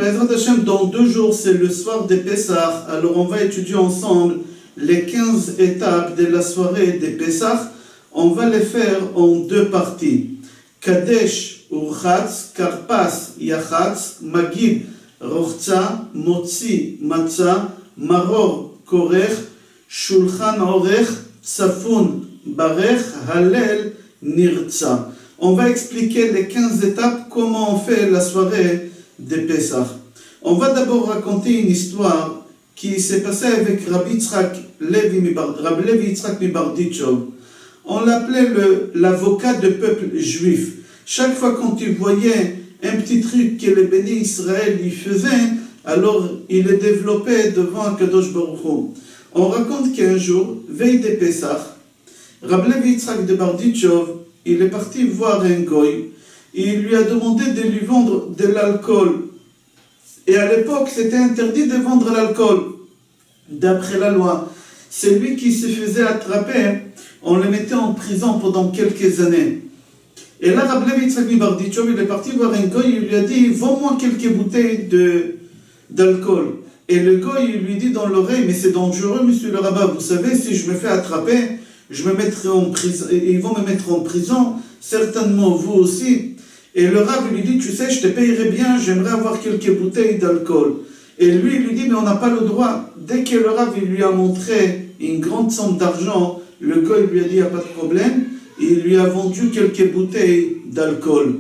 Bezrat Hashem, dans 2 jours, c'est le soir des Pessah. Alors on va étudier ensemble les 15 étapes de la soirée des Pessah. On va les faire en 2 parties. Kadesh, Urchatz, Karpas, Yachatz, Magid, Rochza, Motzi, Matzah, Maror, Korech, Shulchan Orech, Safun, Barech, Halel, Nirtza. On va expliquer les 15 étapes, comment on fait la soirée des Pessah. On va d'abord raconter une histoire qui s'est passée avec Rabbi Levi Yitzhak Mibarditchov. On l'appelait l'avocat du peuple juif. Chaque fois qu'on tu voyais un petit truc que les bénis Israël y faisaient, alors il le développait devant Kadosh Baruch Hu. On raconte qu'un jour, veille des Pessah, Rabbi Levi Yitzhak de Barditchov, il est parti voir un goy et il lui a demandé de lui vendre de l'alcool. Et à l'époque, c'était interdit de vendre l'alcool, d'après la loi. Celui qui se faisait attraper, on le mettait en prison pendant quelques années. Et là, Rabbi Levi Yitzhak Mibarditchov, il est parti voir un goy, il lui a dit, vends-moi quelques bouteilles d'alcool. Et le goy, il lui dit dans l'oreille, mais c'est dangereux, monsieur le rabbin, vous savez, si je me fais attraper, je me mettrai en prison, ils vont me mettre en prison, certainement vous aussi. Et le rabbin lui dit, tu sais, je te payerai bien, j'aimerais avoir quelques bouteilles d'alcool. Et lui, il lui dit, mais on n'a pas le droit. Dès que le rabbin lui a montré une grande somme d'argent, le gars lui a dit, il n'y a pas de problème, et il lui a vendu quelques bouteilles d'alcool.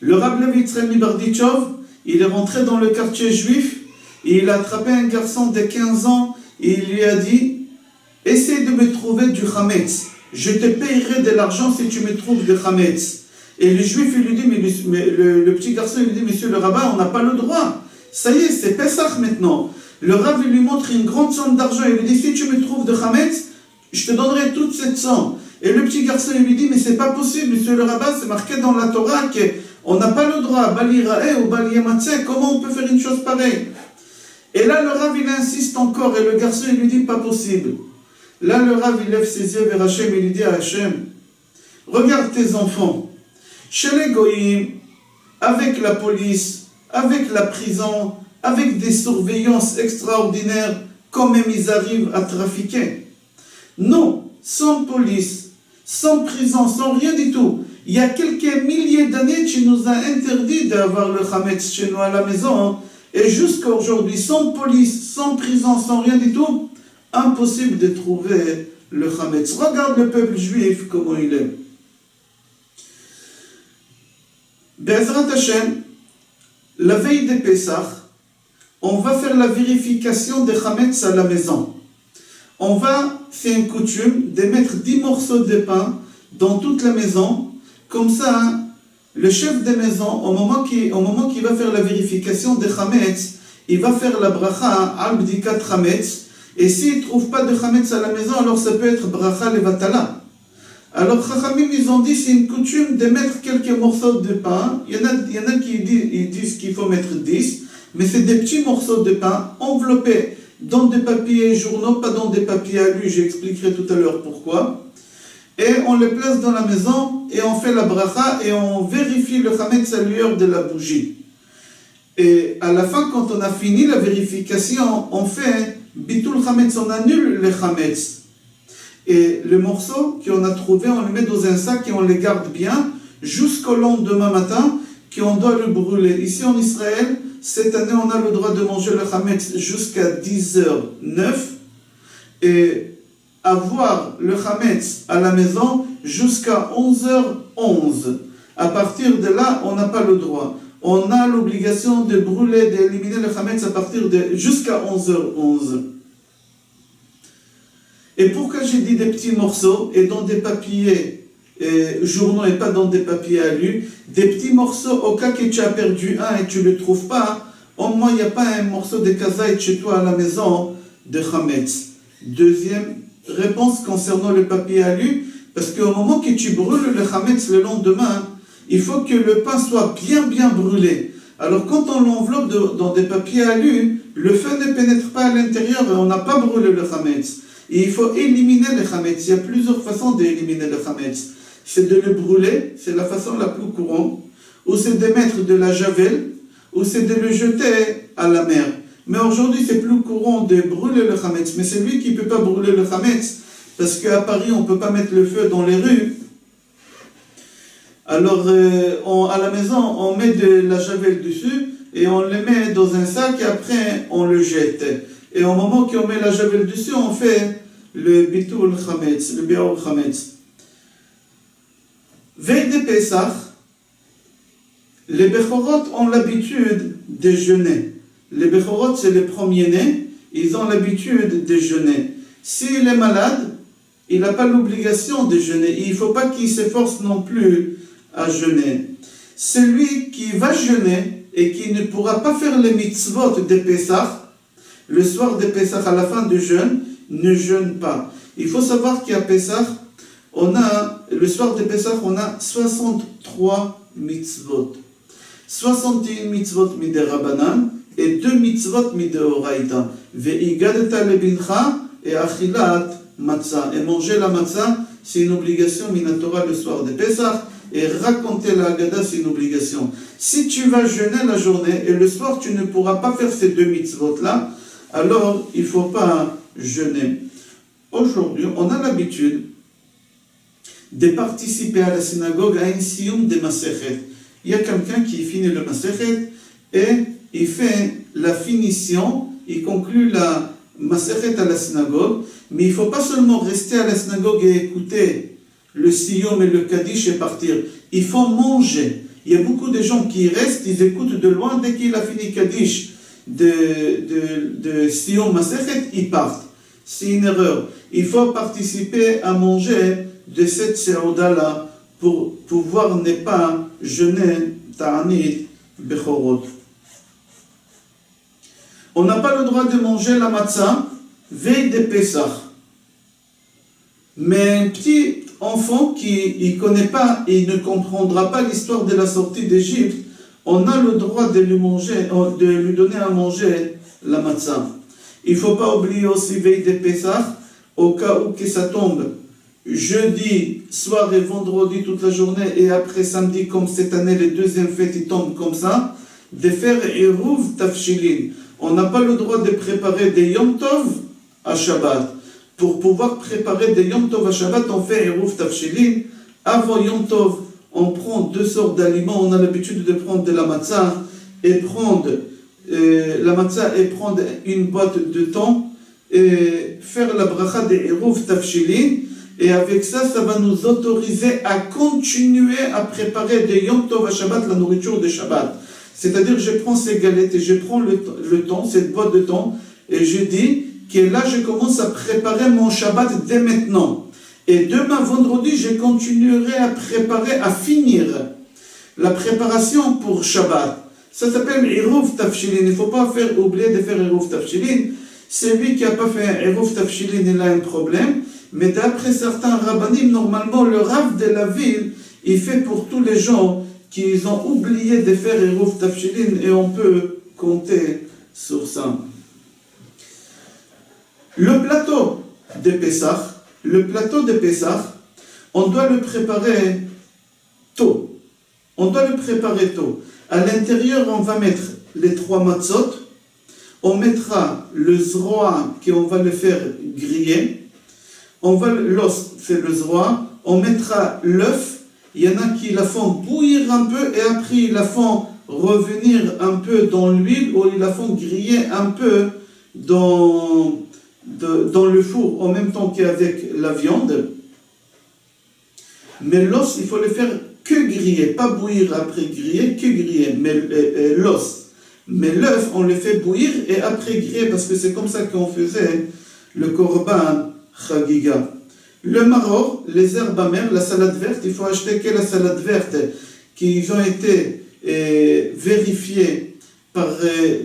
Le rabbin Levi Yitzhak Mibarditchov, il est rentré dans le quartier juif, et il a attrapé un garçon de 15 ans, et il lui a dit, essaye de me trouver du chametz. Je te payerai de l'argent si tu me trouves du chametz. Et le juif, il lui dit, mais le petit garçon, il lui dit, monsieur le rabbin, on n'a pas le droit. Ça y est, c'est Pessah maintenant. Le rabbin lui montre une grande somme d'argent. Il lui dit, si tu me trouves de chametz, je te donnerai toute cette somme. Et le petit garçon, il lui dit, mais c'est pas possible, monsieur le rabbin, c'est marqué dans la Torah qu'on n'a pas le droit. Bali Rae ou Bali Yamatzeh, comment on peut faire une chose pareille? Et là, le rabbin, il insiste encore, et le garçon, il lui dit, pas possible. Là, le Rav, il lève ses yeux vers Hachem et il dit à Hachem, regarde tes enfants, chez les goïms, avec la police, avec la prison, avec des surveillances extraordinaires, quand même ils arrivent à trafiquer. Non, sans police, sans prison, sans rien du tout. Il y a quelques milliers d'années, tu nous as interdit d'avoir le chametz chez nous à la maison, et jusqu'à aujourd'hui, sans police, sans prison, sans rien du tout, impossible de trouver le chametz. Regarde le peuple juif, comment il est. Bezrat Hashem, la veille des Pessah, on va faire la vérification des chametz à la maison. C'est une coutume de mettre 10 morceaux de pain dans toute la maison. Comme ça, le chef de maison, au moment qu'il va faire la vérification des chametz, il va faire la bracha al bdikat chametz. Et s'il ne trouve pas de chametz à la maison, alors ça peut être bracha levatala. Alors Chachamim, ils ont dit, c'est une coutume de mettre quelques morceaux de pain. Il y en a qui disent qu'il faut mettre 10, mais c'est des petits morceaux de pain enveloppés dans des papiers journaux, pas dans des papiers alu, j'expliquerai tout à l'heure pourquoi. Et on les place dans la maison, et on fait la bracha, et on vérifie le chametz à lueur de la bougie. Et à la fin, quand on a fini la vérification, on fait bitul chametz, on annule le chametz. Et le morceau qu'on a trouvé, on le met dans un sac et on le garde bien jusqu'au lendemain matin, qu'on doit le brûler. Ici en Israël, cette année, on a le droit de manger le chametz jusqu'à 10h09 et avoir le chametz à la maison jusqu'à 11h11. À partir de là, on n'a pas le droit. On a l'obligation de brûler, d'éliminer le chametz à partir de jusqu'à 11h11. Et pourquoi j'ai dit des petits morceaux et dans des papiers journaux et pas dans des papiers alu, des petits morceaux au cas que tu as perdu un et tu ne le trouves pas, au moins il n'y a pas un morceau de kazaït chez toi à la maison de chametz. Deuxième réponse concernant le papier alu, parce qu'au moment que tu brûles le chametz le lendemain, il faut que le pain soit bien brûlé. Alors quand on l'enveloppe dans des papiers alu, le feu ne pénètre pas à l'intérieur et on n'a pas brûlé le chametz. Et il faut éliminer le chametz. Il y a plusieurs façons d'éliminer le chametz. C'est de le brûler, c'est la façon la plus courante, ou c'est de mettre de la javel, ou c'est de le jeter à la mer. Mais aujourd'hui, c'est plus courant de brûler le chametz. Mais c'est lui qui ne peut pas brûler le chametz, parce qu'à Paris, on ne peut pas mettre le feu dans les rues. Alors, à la maison, on met de la javel dessus, et on le met dans un sac, et après, on le jette. Et au moment qu'on met la javel dessus, on fait le bitul chametz, le biur chametz. Veille de Pessah, les Bechorot ont l'habitude de jeûner. Les Bechorot, c'est les premiers-nés, ils ont l'habitude de jeûner. S'il est malade, il n'a pas l'obligation de jeûner. Il ne faut pas qu'il s'efforce non plus à jeûner. Celui qui va jeûner et qui ne pourra pas faire les mitzvot de Pessah, le soir de Pessah, à la fin du jeûne, ne jeûne pas. Il faut savoir qu'à Pessah, le soir de Pessah, on a 63 mitzvot. 61 mitzvot miderabanan et 2 mitzvot mideoraita. Ve'igadeta lebincha et achilat matzah. Et manger la matzah, c'est une obligation minatora le soir de Pessah. Et raconter la Haggadah, c'est une obligation. Si tu vas jeûner la journée et le soir tu ne pourras pas faire ces 2 mitzvot-là, alors il ne faut pas jeûner. Aujourd'hui, on a l'habitude de participer à la synagogue à un siyum de Masechet. Il y a quelqu'un qui finit le Masechet et il fait la finition, il conclut la Masechet à la synagogue, mais il ne faut pas seulement rester à la synagogue et écouter le siyum et le kaddish et partir. Il faut manger. Il y a beaucoup de gens qui restent, ils écoutent de loin, dès qu'il a fini kaddish de siyum Masechet, ils partent. C'est une erreur. Il faut participer à manger de cette séouda-là pour pouvoir ne pas jeûner ta'anit bechorot. On n'a pas le droit de manger la matzah veille de Pessah. Mais un petit enfant qui ne connaît pas et ne comprendra pas l'histoire de la sortie d'Égypte, on a le droit de lui donner à manger la matzah. Il ne faut pas oublier aussi veille de Pessah, au cas où que ça tombe jeudi soir et vendredi toute la journée, et après samedi, comme cette année, les deuxièmes fêtes, ils tombent comme ça, de faire Eruv Tafshilin. On n'a pas le droit de préparer des Yom Tov à Shabbat. Pour pouvoir préparer des Yom Tov à Shabbat, on fait Eruv Tafshilin. Avant Yom Tov, on prend 2 sortes d'aliments. On a l'habitude de prendre de la matzah et prendre une boîte de thon et faire la bracha de Eruv Tafshilin. Et avec ça, ça va nous autoriser à continuer à préparer des Yom Tov à Shabbat, la nourriture de Shabbat. C'est-à-dire, je prends ces galettes et je prends le thon, cette boîte de thon, et je dis que là, je commence à préparer mon Shabbat dès maintenant. Et demain, vendredi, je continuerai à préparer, à finir la préparation pour Shabbat. Ça s'appelle Eruv Tafshilin. Il ne faut pas oublier de faire Eruv Tafshilin. Celui qui n'a pas fait Eruv Tafshilin, il a un problème. Mais d'après certains rabbanim, normalement, le rav de la ville, il fait pour tous les gens qui ont oublié de faire Eruv Tafshilin, et on peut compter sur ça. Le plateau de Pessah, on doit le préparer tôt. À l'intérieur, on va mettre les 3 matzot, on mettra le zroa qu'on va le faire griller. L'os, c'est le zroa. On mettra l'œuf. Il y en a qui la font bouillir un peu et après ils la font revenir un peu dans l'huile, ou ils la font griller un peu dans le four en même temps qu'avec la viande. Mais l'os, il faut le faire que griller, pas bouillir après griller, que griller. Mais l'os. Mais l'œuf, on le fait bouillir et après griller, parce que c'est comme ça qu'on faisait le korban chagiga. Le maror, les herbes amères, la salade verte, il faut acheter que la salade verte qui ont été vérifiées par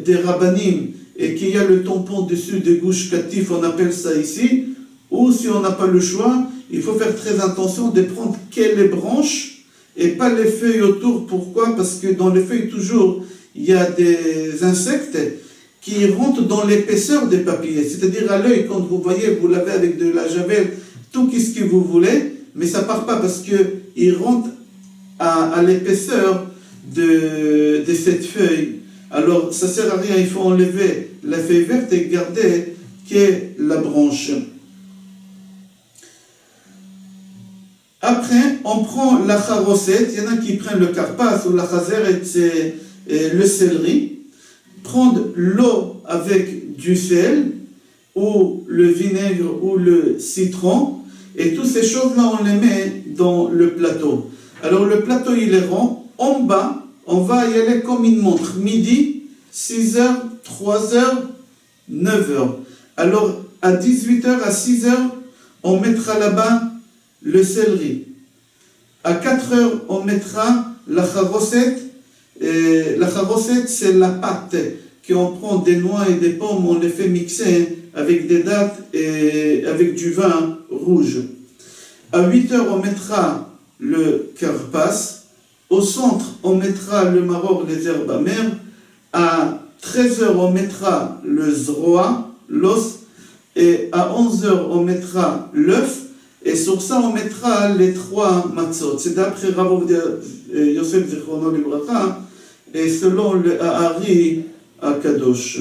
des rabbanim et qu'il y a le tampon dessus des gouches catifs, on appelle ça ici. Ou si on n'a pas le choix, il faut faire très attention de prendre que les branches et pas les feuilles autour. Pourquoi? Parce que dans les feuilles, toujours, il y a des insectes qui rentrent dans l'épaisseur des papiers. C'est-à-dire à l'œil, quand vous voyez, vous l'avez avec de la javel, tout ce que vous voulez, mais ça ne part pas parce qu'il rentre à l'épaisseur de cette feuille Alors ça sert à rien, il faut enlever la feuille verte et garder que la branche. Après, on prend la charosette, il y en a qui prennent le karpas ou la chazeret, c'est le céleri. Prendre l'eau avec du sel, ou le vinaigre, ou le citron, et toutes ces choses-là, on les met dans le plateau. Alors le plateau, il est rond. En bas, on va y aller comme une montre. Midi, 6h, 3h, 9h. Alors, à 18h, à 6h, on mettra là-bas le céleri. À 4h, on mettra la charosette. La charosette, c'est la pâte qu'on prend des noix et des pommes, on les fait mixer avec des dattes et avec du vin rouge. À 8h, on mettra le karpas. Au centre, on mettra le maror, les herbes amères. À 13h, on mettra le zroa, l'os. Et à 11h, on mettra l'œuf. Et sur ça, on mettra les 3 matzot. C'est d'après Rav Yosef Zichrono Libracha et selon le Ahari à Kadosh.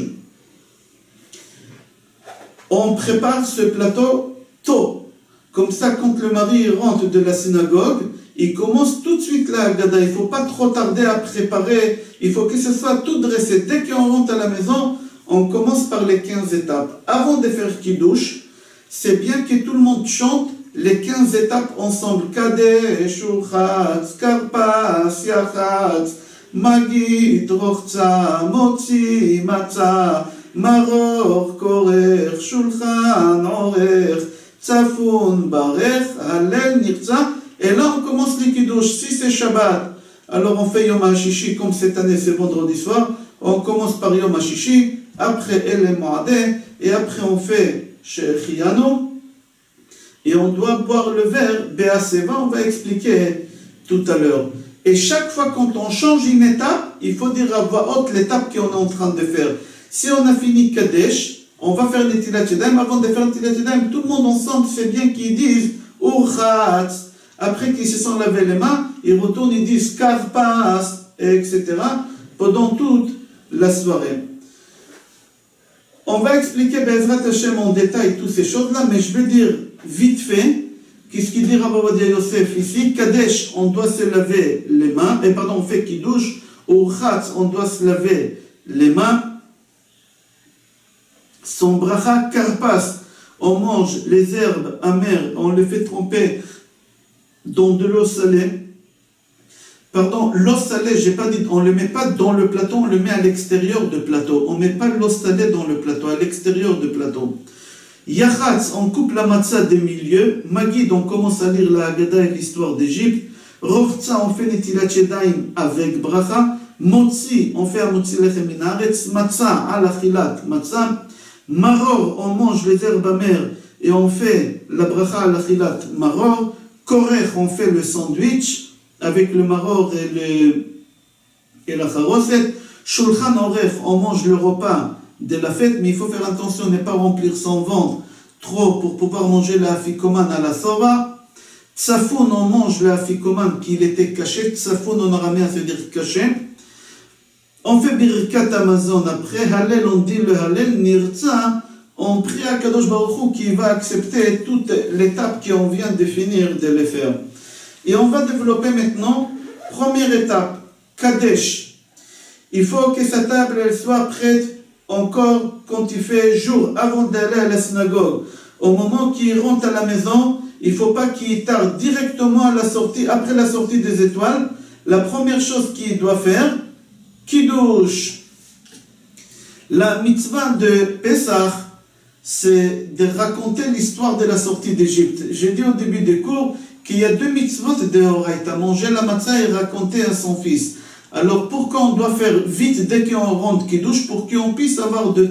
On prépare ce plateau tôt. Comme ça, quand le mari rentre de la synagogue, il commence tout de suite la Haggadah. Il ne faut pas trop tarder à préparer. Il faut que ce soit tout dressé. Dès qu'on rentre à la maison, on commence par les 15 étapes. Avant de faire Kiddush, c'est bien que tout le monde chante les 15 étapes ensemble. Kadesh, Uchatz, Karpas, Yachatz, Magid, Rochza, Motzi, Matzah, Maror, Korer, Shulchan, Orer, Tzafun, Barech, Hallel, Nirtza. Et là, on commence les Kiddush. Si c'est Shabbat, alors on fait Yom HaShishi, comme cette année c'est vendredi soir. On commence par Yom HaShishi, après El Moadeh, et après on fait Shechiano. Et on doit boire le verre Be'aseva, on va expliquer tout à l'heure. Et chaque fois quand on change une étape, il faut dire à voix haute l'étape qu'on est en train de faire. Si on a fini Kadesh, on va faire Netilat Yadayim. Avant de faire Netilat Yadayim, tout le monde ensemble, c'est bien qu'ils disent Uchatz. Après qu'ils se sont lavé les mains, ils retournent, ils disent Karpas, etc. pendant toute la soirée. On va expliquer Be'ezrat Hashem en détail toutes ces choses-là, mais je vais dire vite fait, qu'est-ce qu'il dit Rav Ovadia Yosef ici. Kadesh, on doit se laver les mains, et pardon, on fait Kiddush. Au Chatz, on doit se laver les mains. Son bracha Karpas, on mange les herbes amères, on les fait tremper dans de l'eau salée. Pardon, l'eau salée, j'ai pas dit, on ne le met pas dans le plateau, on le met à l'extérieur du plateau. On ne met pas l'eau salée dans le plateau, à l'extérieur du plateau. Yachatz, on coupe la matzah des milieux. Magid, on commence à lire la Haggadah et l'histoire d'Égypte. Rochza, on fait Netilat Yadayim avec bracha. Motzi, on fait Motzi Lechem min haaretz. Matzah, al achilat matzah. Maror, on mange les herbes amères et on fait la bracha al achilat maror. Korech, on fait le sandwich avec le maror et la charoset. Shulchan orech, on mange le repas de la fête, mais il faut faire attention à ne pas remplir son ventre trop pour pouvoir manger la afikoman à la sova. Tsafoun, on mange la afikoman qui était caché. Tsafoun en araméen, ça veut dire caché. On fait birkat Amazon après. Hallel, on dit le Hallel. Nirtza, on prie à Kadosh Baruch Hu qui va accepter toute l'étape qu'on vient de finir de les faire. Et on va développer maintenant, première étape, Kadesh. Il faut que sa table elle soit prête encore quand il fait jour, avant d'aller à la synagogue. Au moment qu'il rentre à la maison, il ne faut pas qu'il tarde directement à la sortie, après la sortie des étoiles. La première chose qu'il doit faire, Kiddush. La mitzvah de Pesach, c'est de raconter l'histoire de la sortie d'Égypte. J'ai dit au début des cours qu'il y a 2 mitzvot de Horaïta, manger la matzah et raconter à son fils. Alors pourquoi on doit faire vite dès qu'on rentre Kiddush, pour qu'on puisse avoir du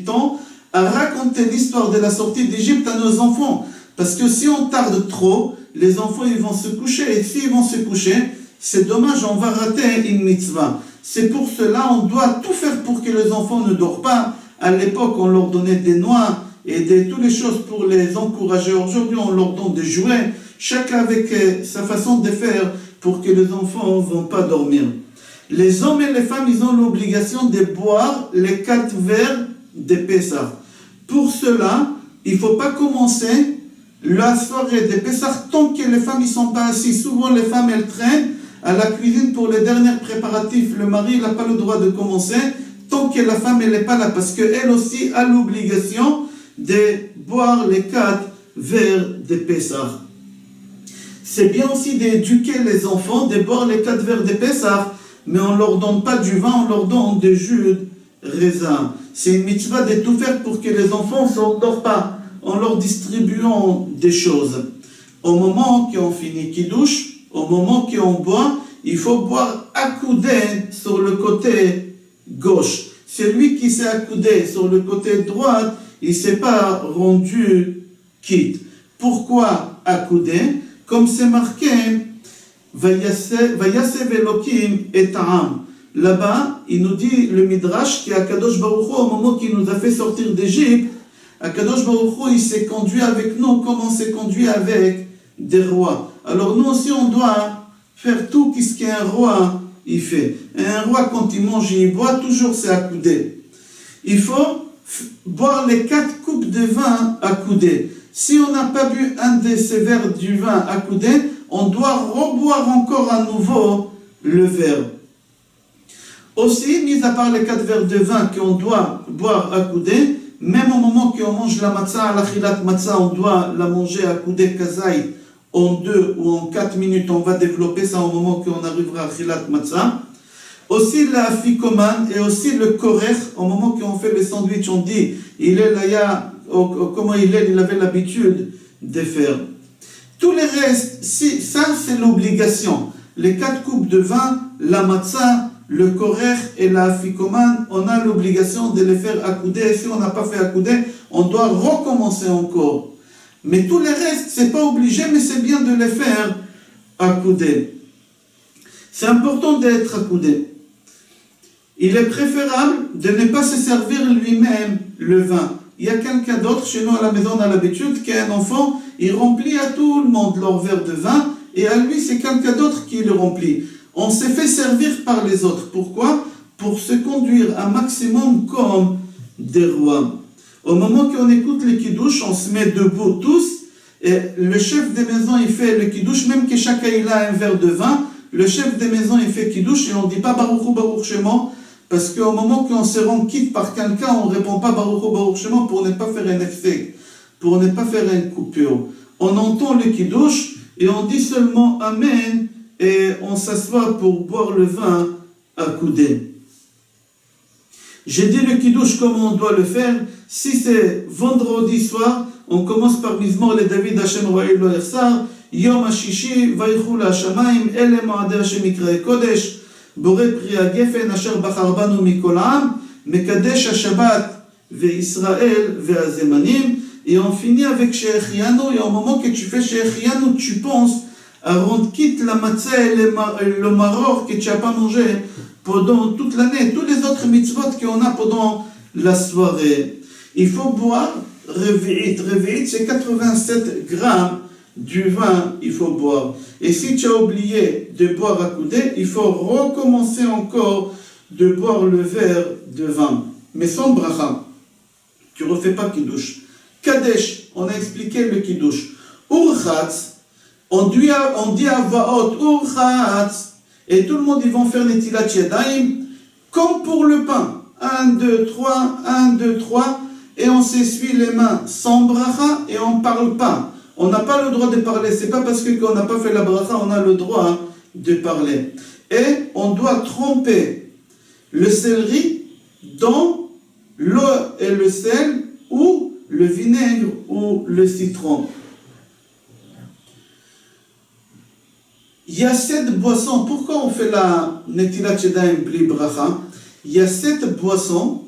temps à raconter l'histoire de la sortie d'Égypte à nos enfants. Parce que si on tarde trop, les enfants ils vont se coucher, et s'ils vont se coucher, c'est dommage, on va rater une mitzvah. C'est pour cela on doit tout faire pour que les enfants ne dorment pas. À l'époque on leur donnait des noix et toutes les choses pour les encourager. Aujourd'hui on leur donne des jouets, chacun avec sa façon de faire pour que les enfants ne vont pas dormir. Les hommes et les femmes, ils ont l'obligation de boire les 4 verres de Pessah. Pour cela, il ne faut pas commencer la soirée de Pessah tant que les femmes ne sont pas assises. Souvent, les femmes, elles traînent à la cuisine pour les derniers préparatifs. Le mari, il n'a pas le droit de commencer tant que la femme, elle n'est pas là. Parce qu'elle aussi a l'obligation de boire les 4 verres de Pessah. C'est bien aussi d'éduquer les enfants, de boire les 4 verres de Pessah, mais on ne leur donne pas du vin, on leur donne des jus de raisin. C'est une mitzvah de tout faire pour que les enfants ne s'endorment pas, en leur distribuant des choses. Au moment qu'on finit Kiddush, au moment qu'on boit, il faut boire accoudé sur le côté gauche. Celui qui s'est accoudé sur le côté droit, il ne s'est pas rendu quitte. Pourquoi accoudé? Comme c'est marqué, Vayasev Elokim et Ta'am. Là-bas, il nous dit le Midrash qu'Akadosh Baruch Hu, au moment qu'il nous a fait sortir d'Égypte, Akadosh Baruch Hu, il s'est conduit avec nous comme on s'est conduit avec des rois. Alors nous aussi, on doit faire tout ce qu'un roi il fait. Et un roi, quand il mange et il boit, toujours c'est accoudé. Il faut boire les 4 coupes de vin accoudées. Si on n'a pas bu un de ces verres du vin accoudé, on doit reboire encore à nouveau le verre. Aussi, mis à part les 4 verres de vin qu'on doit boire accoudé, même au moment qu'on mange la matzah, à l'achilat matzah, on doit la manger accoudé kazaï en 2 ou en 4 minutes. On va développer ça au moment qu'on arrivera à achilat matzah. Aussi la fikoman et aussi le korer, au moment qu'on fait le sandwich, on dit, il est là, comment il avait l'habitude de faire. Tous les restes, ça c'est l'obligation. Les 4 coupes de vin, la matzah, le korer et la fikoman, on a l'obligation de les faire accoudés. Et si on n'a pas fait accoudé, on doit recommencer encore. Mais tous les restes, c'est pas obligé, mais c'est bien de les faire accoudés. C'est important d'être accoudé. Il est préférable de ne pas se servir lui-même le vin. Il y a quelqu'un d'autre chez nous à la maison, on a l'habitude qu'un enfant, il remplit à tout le monde leur verre de vin, et à lui, c'est quelqu'un d'autre qui le remplit. On s'est fait servir par les autres. Pourquoi? Pour se conduire un maximum comme des rois. Au moment qu'on écoute le kiddush, on se met debout tous, et le chef de maison, il fait le kiddush, même que chacun il a un verre de vin, le chef de maison, il fait kiddush, et on ne dit pas Baruch Hu Baruch Shemo, parce qu'au moment qu'on se rend quitte par quelqu'un, on ne répond pas Baruch Hu Baruch Shemo pour ne pas faire un effet, pour ne pas faire une coupure. On entend le kiddush, et on dit seulement Amen, et on s'assoit pour boire le vin accoudé. J'ai dit le kiddush comment on doit le faire. Si c'est vendredi soir, on commence par Mizmor le David Hashem Ro'el Lo Yachsar, Yom HaShishi, Vaychu LaShamayim, Ele Mo'adeh Hashem Ikrei Kodesh, Boré Pri HaGefen, Asher Bachar Banu Mikol Ha'am, Mekadesh HaShabbat, Ve'Israël, Ve'Azemanim, et on finit avec She'echianu, et au moment que tu fais She'echianu, tu penses à rendre quitte la matzah et le maror que tu n'as pas mangé pendant toute l'année, tous les autres mitzvot qu'on a pendant la soirée. Il faut boire Revi'it. Revi'it, c'est 87 grammes du vin, il faut boire. Et si tu as oublié de boire à coudée, il faut recommencer encore de boire le verre de vin. Mais sans bracha. Tu ne refais pas kiddush. Kadesh, on a expliqué le kiddush. Urchatz, on dit à voix haute, Urchatz, et tout le monde, ils vont faire Netilat Yadayim, comme pour le pain. 1, 2, 3, 1, 2, 3, et on s'essuie les mains sans bracha, et on ne parle pas. On n'a pas le droit de parler, c'est pas parce qu'on n'a pas fait la bracha, on a le droit de parler. Et on doit tremper le céleri dans l'eau et le sel, ou le vinaigre, ou le citron. Il y a 7 boissons. Pourquoi on fait la Netilat Yadayim bli bracha? Il y a 7 boissons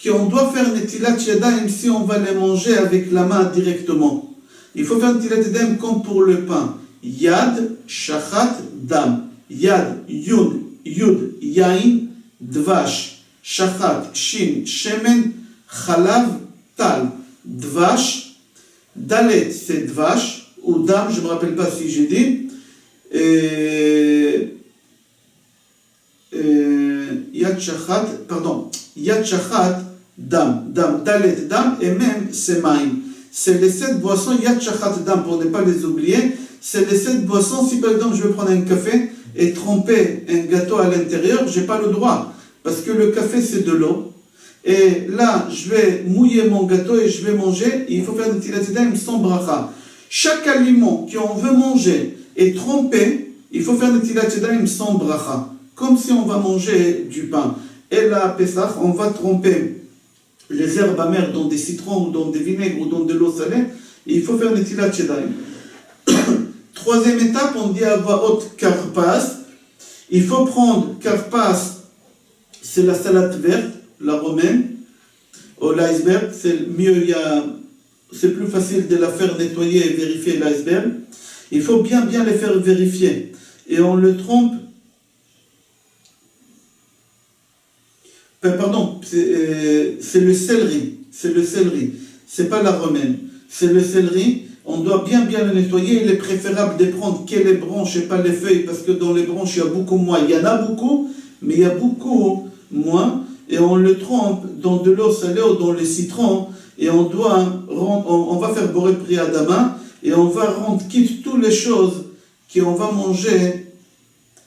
qu'on doit faire Netilat Yadayim si on va les manger avec la main directement. Il faut faire Netilat Yadayim comme pour le pain. Yad, Shachat, Dam. Yad, Yud, Yain, Dvash. Shachat, Shin, Shemen, Chalav, Tal. Dvash. Dalet, c'est Dvash. Ou Dam, je ne me rappelle pas si j'ai dit. Yad Shachat, Dam, Dalet, Dam, et même Semaim. C'est les 7 boissons, Yad Shachat, Dam, pour ne pas les oublier. C'est les 7 boissons. Si par exemple je veux prendre un café et tremper un gâteau à l'intérieur, je n'ai pas le droit. Parce que le café, c'est de l'eau. Et là, je vais mouiller mon gâteau et je vais manger. Il faut faire Netilat Yadayim sans bracha. Chaque aliment qu'on veut manger et tremper, il faut faire Netilat Yadayim sans bracha. Comme si on va manger du pain. Et là, à Pessah, on va tremper les herbes amères dans des citrons ou dans des vinaigres ou dans de l'eau salée. Et il faut faire Netilat Yadayim. Troisième étape, on dit à voix haute karpas. Il faut prendre karpas, c'est la salade verte, la romaine, ou l'iceberg. C'est mieux, c'est plus facile de la faire nettoyer et vérifier l'iceberg. Il faut bien les faire vérifier. Et on le trompe. Pardon, c'est le céleri. C'est le céleri. C'est pas la romaine. C'est le céleri. On doit bien le nettoyer. Il est préférable de prendre que les branches et pas les feuilles, parce que dans les branches, il y a beaucoup moins. Il y en a beaucoup, mais il y a beaucoup moins. Et on le trempe dans de l'eau salée ou dans les citrons. Et on va faire boré pri adama. Et on va rendre quitte toutes les choses qu'on va manger,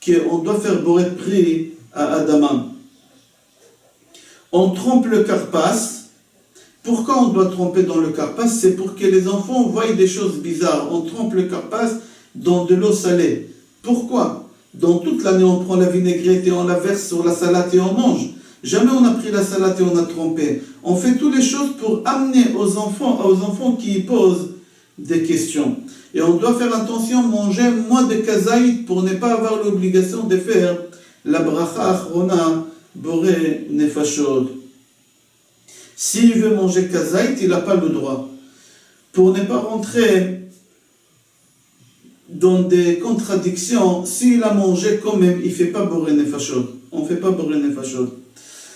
qu'on doit faire boré pri à adama. On trempe le karpas. Pourquoi on doit tremper dans le karpas? C'est pour que les enfants voient des choses bizarres. On trempe le karpas dans de l'eau salée. Pourquoi? Dans toute l'année, on prend la vinaigrette et on la verse sur la salade et on mange. Jamais on a pris la salade et on a trempé. On fait toutes les choses pour amener aux enfants qui posent des questions. Et on doit faire attention, manger moins de kazaït pour ne pas avoir l'obligation de faire la bracha achrona boré nefashot. S'il veut manger kazaït, il n'a pas le droit. Pour ne pas rentrer dans des contradictions, s'il a mangé quand même, il ne fait pas boré nefashot. On ne fait pas boré nefashot.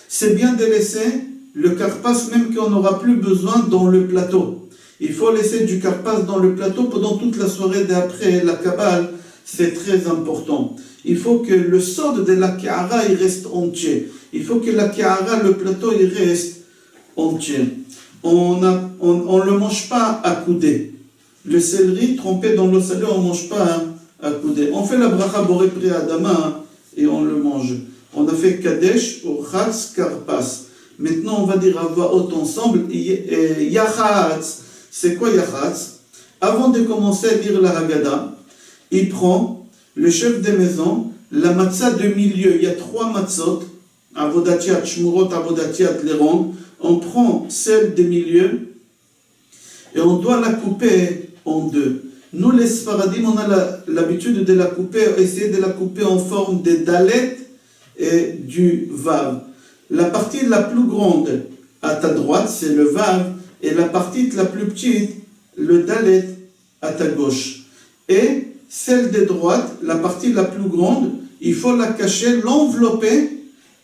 C'est bien de laisser le karpas, même qu'on n'aura plus besoin, dans le plateau. Il faut laisser du karpas dans le plateau pendant toute la soirée d'après la Kabbale. C'est très important. Il faut que le sod de la Ka'ara il reste entier. Il faut que la Ka'ara, le plateau, il reste entier. On ne le mange pas à couder. Le céleri trempé dans l'eau salée, on ne mange pas à couder. On fait la bracha boré pri adama et on le mange. On a fait Kadesh au Chatz Karpas. Maintenant, on va dire à voix haute ensemble, Yachatz. C'est quoi Yachatz? Avant de commencer à lire la Haggadah, il prend, le chef de maison, la matzah de milieu. Il y a 3 matzot, Avodatiat, Shmurot, Avodatiat, les rondes. On prend celle de milieu et on doit la couper en 2. Nous, les Sfaradim, on a l'habitude de la couper, essayer de la couper en forme de dalet et du vav. La partie la plus grande à ta droite, c'est le vav, et la partie la plus petite, le dalet, à ta gauche. Et celle de droite, la partie la plus grande, il faut la cacher, l'envelopper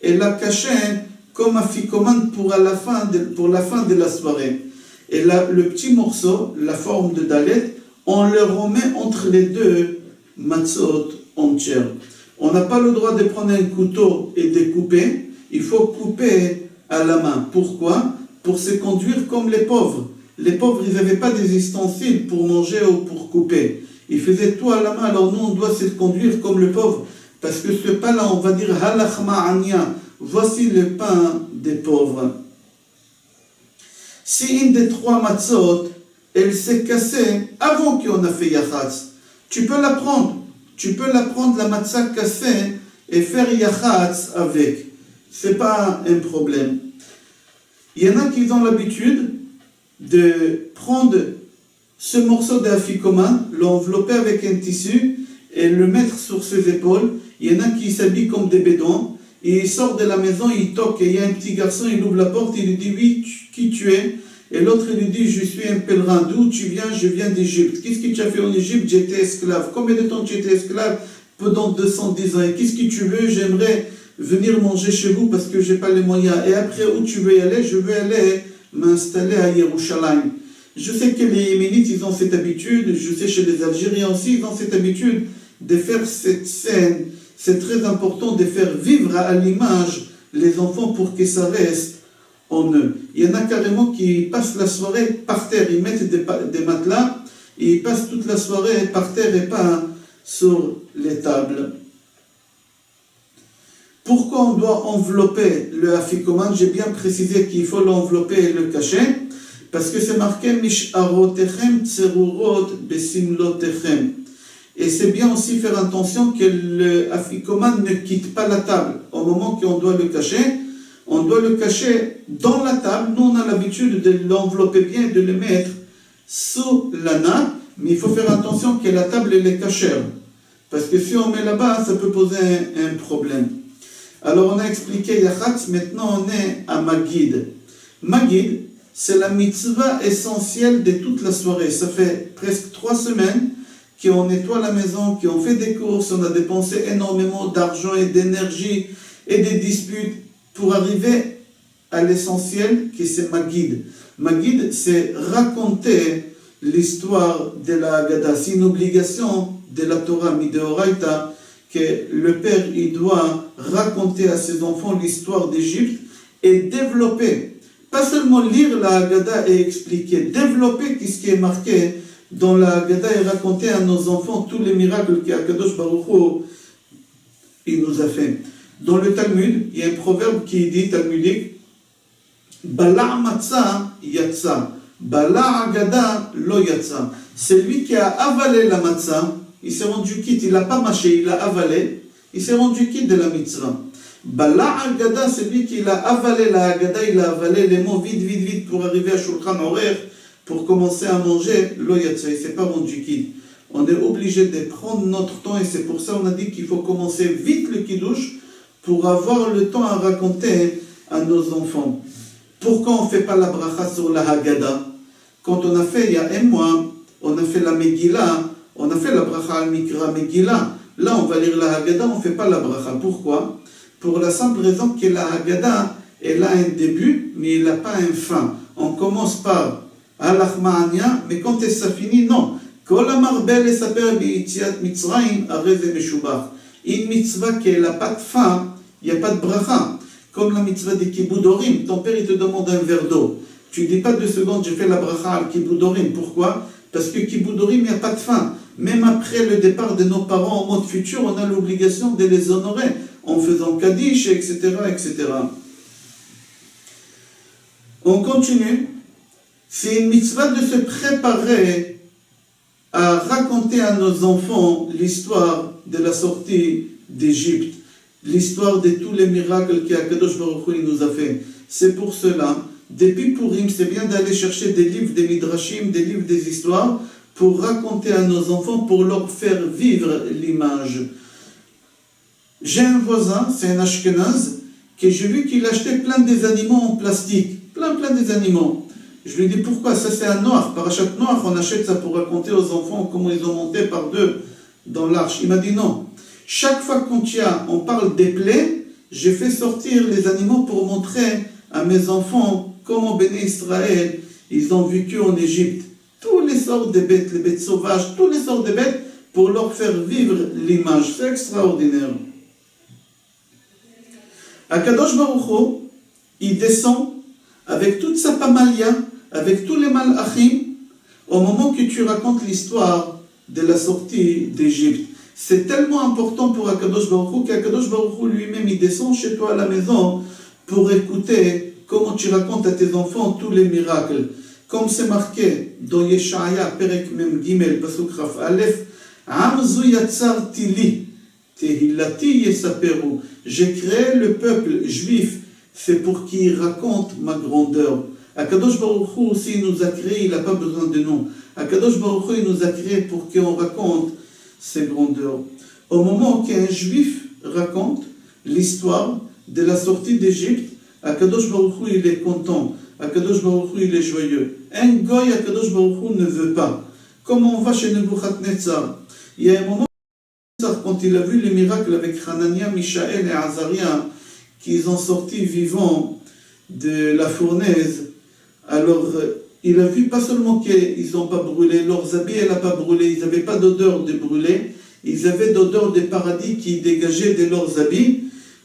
et la cacher comme afikoman pour la fin de la soirée. Et là, le petit morceau, la forme de dalet, on le remet entre les 2 matzot entières. On n'a pas le droit de prendre un couteau et de couper. Il faut couper à la main. Pourquoi? Pour se conduire comme les pauvres. Les pauvres, ils n'avaient pas des ustensiles pour manger ou pour couper. Ils faisaient tout à la main. Alors nous, on doit se conduire comme les pauvres. Parce que ce pain-là, on va dire halach ma'anya. Voici le pain des pauvres. Si une des 3 matzot, elle s'est cassée avant qu'on a fait yachatz, tu peux la prendre. Tu peux la prendre, la matzah cassée, et faire yachatz avec. Ce n'est pas un problème. Il y en a qui ont l'habitude de prendre ce morceau d'afikoman, l'envelopper avec un tissu et le mettre sur ses épaules. Il y en a qui s'habillent comme des bédouins. Et il sort de la maison, il toque, et il y a un petit garçon, il ouvre la porte, il lui dit « Oui, qui tu es ?» Et l'autre lui dit « Je suis un pèlerin. D'où tu viens? Je viens d'Égypte. Qu'est-ce que tu as fait en Égypte? J'étais esclave. Combien de temps tu étais esclave? Pendant 210 ans. Et qu'est-ce que tu veux? J'aimerais venir manger chez vous parce que je n'ai pas les moyens. Et après, où tu veux y aller? Je veux aller m'installer à Yerushalayim. » Je sais que les Yéménites, ils ont cette habitude. Je sais chez les Algériens aussi, ils ont cette habitude de faire cette scène. C'est très important de faire vivre à l'image les enfants pour que ça reste en eux. Il y en a carrément qui passent la soirée par terre, ils mettent des matelas et ils passent toute la soirée par terre et pas sur les tables. Pourquoi on doit envelopper le afikoman? J'ai bien précisé qu'il faut l'envelopper et le cacher, parce que c'est marqué Misharotechem tserurot besimlotechem. Et c'est bien aussi faire attention que le afikoman ne quitte pas la table. Au moment qu'on doit le cacher, on doit le cacher dans la table. Nous, on a l'habitude de l'envelopper bien et de le mettre sous la nappe, mais il faut faire attention que la table elle est cachère. Parce que si on met là-bas, ça peut poser un problème. Alors on a expliqué Yachatz, maintenant on est à Magid. Magid, c'est la mitzvah essentielle de toute la soirée. Ça fait presque 3 semaines qu'on nettoie la maison, qu'on fait des courses, on a dépensé énormément d'argent et d'énergie et des disputes pour arriver à l'essentiel qui c'est Magid. Magid, c'est raconter l'histoire de la Haggadah. C'est une obligation de la Torah, Mideoraita, que le père il doit raconter à ses enfants l'histoire d'Égypte et développer, pas seulement lire la Haggadah et expliquer, développer ce qui est marqué dans la Haggadah et raconter à nos enfants tous les miracles qu'Akadosh Baruch Hu il nous a fait. Dans le Talmud, il y a un proverbe qui dit, talmudique, Bala' matzah yatsa, Bala' Haggadah lo yatsa. Celui qui a avalé la matzah, il s'est rendu quitte, il n'a pas mâché, il a avalé, il s'est rendu quitte de la mitzvah. Bala' Haggadah, celui qui a avalé la Haggadah, il a avalé les mots vite pour arriver à Shulchan Aruch, pour commencer à manger, lo yatsa, il ne s'est pas rendu quitte. On est obligé de prendre notre temps et c'est pour ça qu'on a dit qu'il faut commencer vite le kiddush pour avoir le temps à raconter à nos enfants. Pourquoi on ne fait pas la bracha sur la Haggadah? Quand on a fait il y a un mois, on a fait la Megillah, on a fait la bracha al-Mikra Megillah. Là, on va lire la Haggadah, on ne fait pas la bracha. Pourquoi? Pour la simple raison que la Haggadah, elle a un début, mais elle n'a pas un fin. On commence par Halach Ma'anya, mais quand ça finit, non. Kol amarbel esaper bi'itziat Mitzrayim, arez meshubach. Une mitzvah qui n'a pas de fin, il n'y a pas de bracha. Comme la mitzvah de Kiboudorim, ton père il te demande un verre d'eau. Tu ne dis pas 2 secondes, j'ai fait la bracha al Kiboudorim. Pourquoi? Parce que Kiboudorim, il n'y a pas de fin. Même après le départ de nos parents en mode futur, on a l'obligation de les honorer en faisant Kaddish, etc., etc. On continue. C'est une mitzvah de se préparer à raconter à nos enfants l'histoire de la sortie d'Égypte, l'histoire de tous les miracles qu'Akadosh Baruch Hu nous a fait. C'est pour cela, depuis Purim, c'est bien d'aller chercher des livres, des midrashim, des livres, des histoires, pour raconter à nos enfants, pour leur faire vivre l'image. J'ai un voisin, c'est un Ashkenaz, que j'ai vu qu'il achetait plein des animaux en plastique, plein des animaux. Je lui dis pourquoi? Ça c'est un noir, parachat noir, on achète ça pour raconter aux enfants comment ils ont monté par 2 dans l'arche. Il m'a dit non. Chaque fois on parle des plaies, j'ai fait sortir les animaux pour montrer à mes enfants comment Béné Israël, ils ont vécu en Égypte. Tous les sortes de bêtes, les bêtes sauvages, tous les sortes de bêtes, pour leur faire vivre l'image. C'est extraordinaire. Akadosh Baruch Hu, il descend avec toute sa pamalia, avec tous les malachim, au moment que tu racontes l'histoire de la sortie d'Égypte. C'est tellement important pour Akadosh Baruch Hu qu'Akadosh Baruch Hu lui-même, il descend chez toi à la maison pour écouter comment tu racontes à tes enfants tous les miracles. Comme c'est marqué dans Yeshaya, Perek Mem Gimel, Pasuk Raf Aleph, Amzu yatzarti li, tehillati yesaperu. J'ai créé le peuple juif, c'est pour qu'il raconte ma grandeur. Akadosh Baruch Hu aussi nous a créé, il n'a pas besoin de nous. Akadosh Baruch Hu il nous a créé pour qu'on raconte ses grandeurs. Au moment qu'un juif raconte l'histoire de la sortie d'Égypte, Akadosh Baruch Hu il est content. Akadosh Baruch Hu il est joyeux. Un goy Akadosh Baruch Hu ne veut pas. Comme on va chez Nebuchadnezzar. Il y a un moment quand il a vu les miracles avec Hanania, Mishaël et Azaria, qu'ils ont sorti vivants de la fournaise, alors il a vu pas seulement qu'ils n'ont pas brûlé, leurs habits elle n'a pas brûlé, ils n'avaient pas d'odeur de brûlé, ils avaient d'odeur de paradis qui dégageait de leurs habits.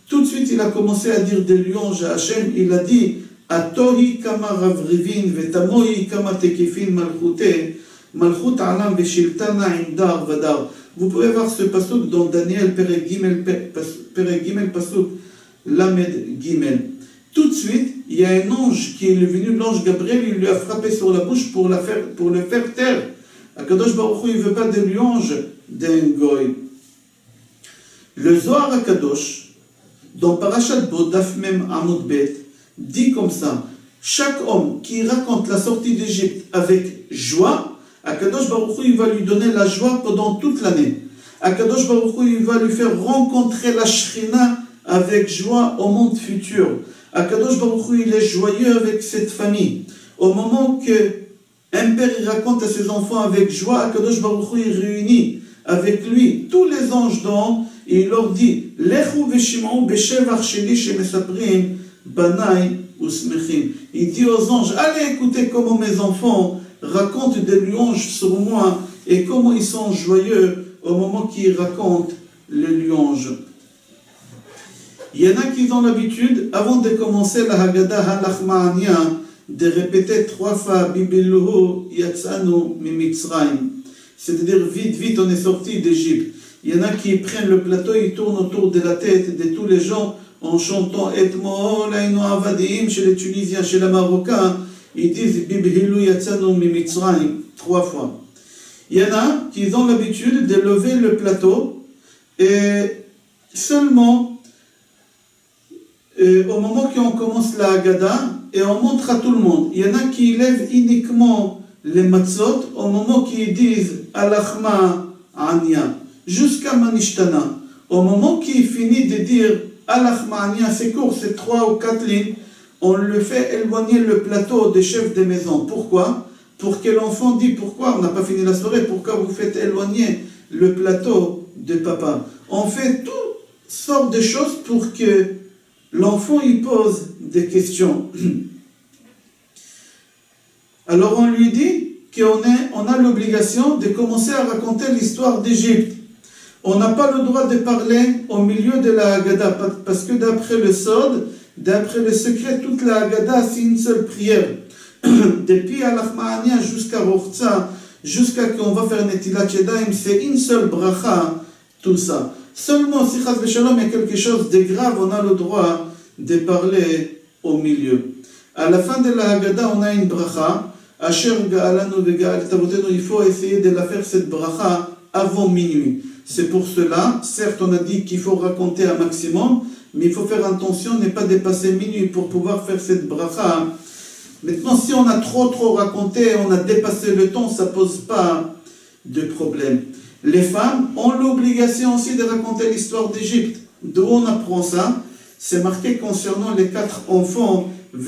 Tout de suite, il a commencé à dire des louanges à Hachem. Il a dit Atohi kama ravrivin vetamohi kama tekefin malchute malchut alam veshiltana indar vadar. Vous pouvez voir ce pasuk dans Daniel Perek Gimel pasuk Lamed Gimel. Tout de suite, il y a un ange qui est venu, l'ange Gabriel, il lui a frappé sur la bouche pour le faire taire. Akadosh Baruch Hu, il ne veut pas de louange d'un goy. Le Zohar Akadosh, dans Parashat Bo, Daf Mem Amud Bet, dit comme ça: chaque homme qui raconte la sortie d'Égypte avec joie, Akadosh Baruch Hu, il va lui donner la joie pendant toute l'année. Akadosh Baruch Hu, il va lui faire rencontrer la Shrina avec joie au monde futur. Akadosh Baruch Hu, il est joyeux avec cette famille. Au moment qu'un père il raconte à ses enfants avec joie, Akadosh Baruch Hu, il réunit avec lui tous les anges d'en et il leur dit Lechu veshim'u beshevach sheli shemesaprim banai usmechim. Il dit aux anges: allez écouter comment mes enfants racontent des louanges sur moi et comment ils sont joyeux au moment qu'ils racontent les louanges. Il y en a qui ont l'habitude, avant de commencer la Haggadah Halach-Ma'ania, de répéter 3 fois Bibiluhu Yatsanu Mimitzrayim. C'est-à-dire, vite, vite, on est sorti d'Égypte. Il y en a qui prennent le plateau, ils tournent autour de la tête de tous les gens en chantant Etmol Ainu Avadim chez les Tunisiens, chez les Marocains. Ils disent Bibilu Yatsanu Mimitzrayim 3 fois. Il y en a qui ont l'habitude de lever le plateau et seulement au moment qu'on commence la Haggadah et on montre à tout le monde. Il y en a qui lèvent uniquement les matzot au moment qu'ils disent Alachma Anya jusqu'à Manishtana. Au moment qu'il finit de dire Alachma Anya, c'est court, c'est 3 ou 4 lignes, on le fait éloigner le plateau des chefs des maisons. Pourquoi? Pour que l'enfant dise pourquoi on n'a pas fini la soirée, pourquoi vous faites éloigner le plateau de papa. On fait toutes sortes de choses pour que l'enfant il pose des questions. Alors on lui dit qu'on a l'obligation de commencer à raconter l'histoire d'Égypte. On n'a pas le droit de parler au milieu de la Haggadah, parce que d'après le Sod, d'après le secret, toute la Haggadah c'est une seule prière. Depuis Alach-Ma'ania jusqu'à Rochza, jusqu'à qu'on va faire Netilat Yadayim, c'est une seule bracha, tout ça. Seulement si Chas v'Shalom il y a quelque chose de grave, on a le droit de parler au milieu. À la fin de la Haggadah, on a une bracha. Asher Ga'alanu ve'Ga'al Tavotenu, il faut essayer de la faire cette bracha avant minuit. C'est pour cela, certes on a dit qu'il faut raconter un maximum, mais il faut faire attention, ne pas dépasser minuit pour pouvoir faire cette bracha. Maintenant, si on a trop raconté, on a dépassé le temps, ça ne pose pas de problème. Les femmes ont l'obligation aussi de raconter l'histoire d'Égypte. D'où on apprend ça? C'est marqué concernant les 4 enfants. Un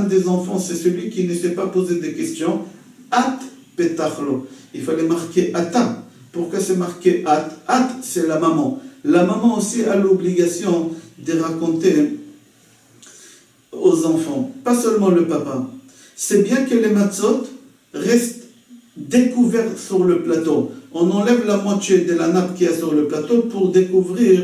des enfants, c'est celui qui ne sait pas poser des questions. At petachlo. Il fallait marquer ata. Pourquoi c'est marqué at? At, c'est la maman. La maman aussi a l'obligation de raconter aux enfants, pas seulement le papa. C'est bien que les matzot restent découverts sur le plateau. On enlève la moitié de la nappe qui est sur le plateau pour découvrir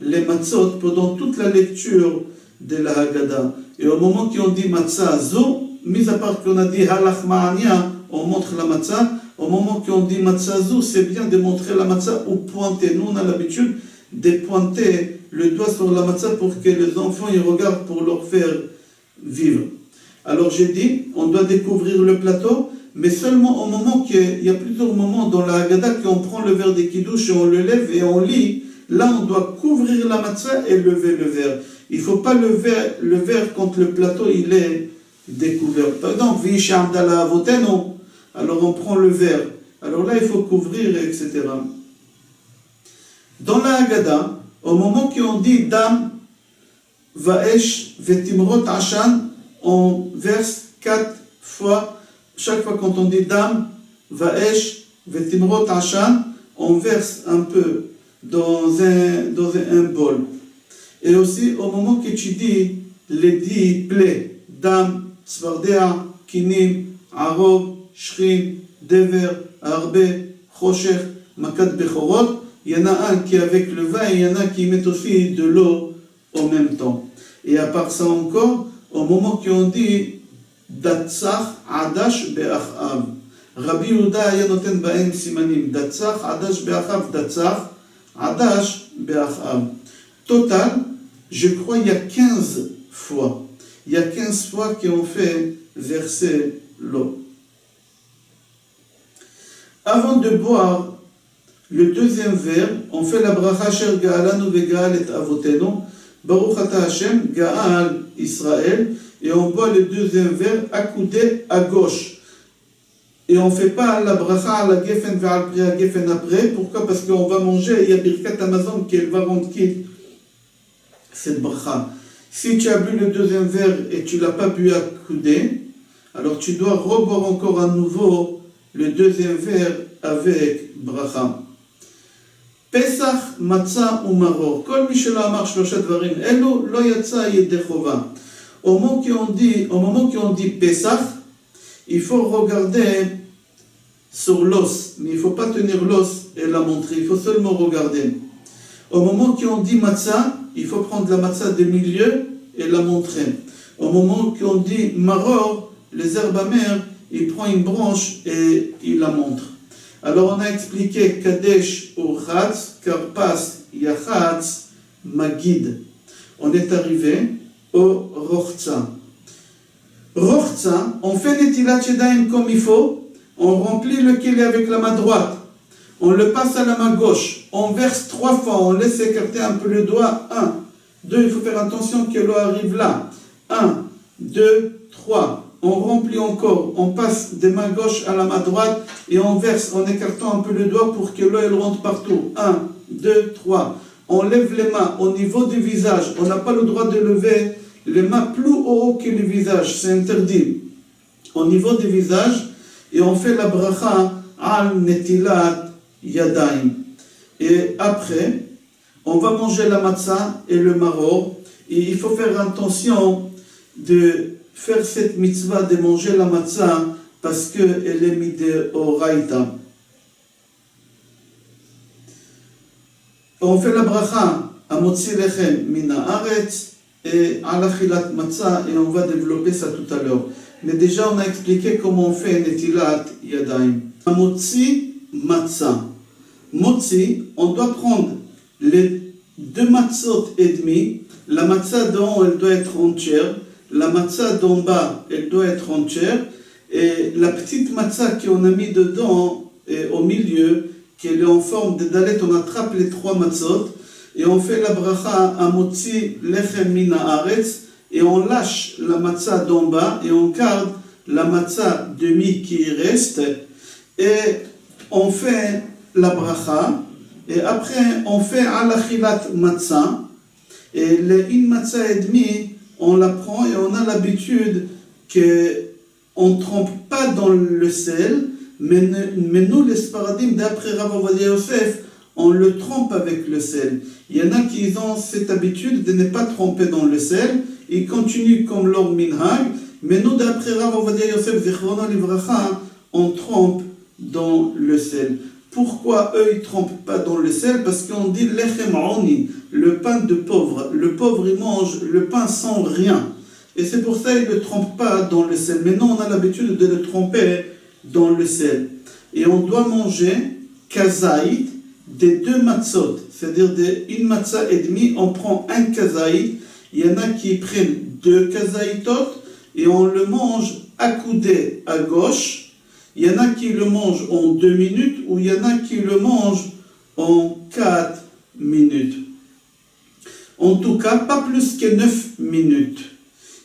les matzot pendant toute la lecture de la Haggadah. Et au moment qu'on dit matzah zo, mis à part qu'on a dit halach ma'ania, on montre la matzah. Au moment qu'on dit matzah zo, c'est bien de montrer la matzah ou pointer. Nous on a l'habitude de pointer le doigt sur la matzah pour que les enfants ils regardent pour leur faire vivre. Alors j'ai dit, on doit découvrir le plateau, mais seulement au moment qu'il y a plusieurs moments dans la Haggadah qu'on prend le verre de Kiddush et on le lève et on lit. Là on doit couvrir la matzah et lever le verre. Il ne faut pas lever le verre quand le plateau il est découvert. Par exemple, alors on prend le verre. Alors là il faut couvrir, etc. Dans la Haggadah, au moment qu'on dit Dam, Vaesh, Vetimrot, Ashan, on verse 4 fois. Chaque fois quand on dit Dam, Vaesh, Vetimrot, Ashan, on verse un peu dans un bol. Et aussi au moment que tu dis les 10 plaies, Dam, Tzvardea, Kinim, Arov, Shrim, Dever, Arbe, Choshech, Makat Bechorot, il y en a un qui est avec le vin et il y en a qui met aussi de l'eau en même temps. Et à part ça encore, au moment qu'on dit Datsach Adash Be'achav, Rabbi Yehuda היה נותן בהם סימנים, דצח, עדש באחיו, דצח, עדש באחיו. Total, je crois il y a 15 fois. Il y a 15 fois qu'on fait verser l'eau. Avant de boire le deuxième verre, on fait la bracha Sher Ga'alanu Ve'Ga'al et Avotenu, Baruch Ata Hashem, Ga'al Israël, et on boit le deuxième verre accoudé à gauche. Et on ne fait pas la bracha à la geffen ve'al pri à geffen après. Pourquoi? Parce qu'on va manger, il y a Birkat Amazon qui va rendre quitte cette bracha. Si tu as bu le deuxième verre et tu ne l'as pas bu à coudé, alors tu dois reboire encore à nouveau le deuxième verre avec bracha. Pesach, matzah ou maror. Kol mi shelo amar shlosha dvarim elu lo yatsa yedei chova. Au moment qu'on dit Pesach, il faut regarder sur l'os, mais il ne faut pas tenir l'os et la montrer, il faut seulement regarder. Au moment qu'on dit matzah, il faut prendre la matzah du milieu et la montrer. Au moment qu'on dit maror, les herbes amères, il prend une branche et il la montre. Alors on a expliqué Kadesh ou Chatz, Karpas, Yachatz, Magid. On est arrivé au Rochza. Rochza, on fait Netilat Yadayim comme il faut, on remplit le keli avec la main droite, on le passe à la main gauche, on verse 3 fois, on laisse écarter un peu le doigt, 1, 2, il faut faire attention que l'eau arrive là, 1, 2, 3, on remplit encore, on passe des mains gauche à la main droite et on verse en écartant un peu le doigt pour que l'eau elle rentre partout, 1, 2, 3, on lève les mains au niveau du visage, on n'a pas le droit de lever les mains plus haut que le visage, c'est interdit, au niveau du visage, et on fait la bracha al netilat yadayim. Et après, on va manger la matzah et le maror, et il faut faire attention de faire cette mitzvah de manger la matzah parce qu'elle est mideoraita. On fait la bracha à motzi lechem min haaretz et à l'achilat matzah, et on va développer ça tout à l'heure. Mais déjà, on a expliqué comment on fait netilat yadayim. Motzi matzah. Motzi, on doit prendre les 2 matzot et demi. La matzah d'en haut, elle doit être entière. La matzah d'en bas, elle doit être entière. Et la petite matzah qu'on a mis dedans, et au milieu, qui est en forme de dalet, on attrape les 3 matzot. Et on fait la bracha à motzi lechem min haaretz, et on lâche la matzah d'en bas, et on garde la matzah demi qui reste, et on fait la bracha, et après on fait alachilat matzah, et une matzah et demi, on la prend, et on a l'habitude qu'on ne trempe pas dans le sel, mais nous les Sparadim, d'après Rav Ovadia Yosef, on le trempe avec le sel. Il y en a qui ont cette habitude de ne pas tremper dans le sel, ils continuent comme leur minhag, mais nous, d'après Rav Ovadia Yosef, Zichrono Livracha, on trempe dans le sel. Pourquoi eux, ils ne trempent pas dans le sel? Parce qu'on dit lechem oni, le pain de pauvre. Le pauvre, il mange le pain sans rien. Et c'est pour ça qu'ils ne le trempent pas dans le sel. Maintenant, on a l'habitude de le tremper dans le sel. Et on doit manger kazaït des 2 matzot, c'est-à-dire une matzah et demi, on prend un kazaït. Il y en a qui prennent 2 kazaïtot et on le mange accoudé à gauche. Il y en a qui le mangent en 2 minutes ou il y en a qui le mangent en 4 minutes. En tout cas, pas plus que 9 minutes.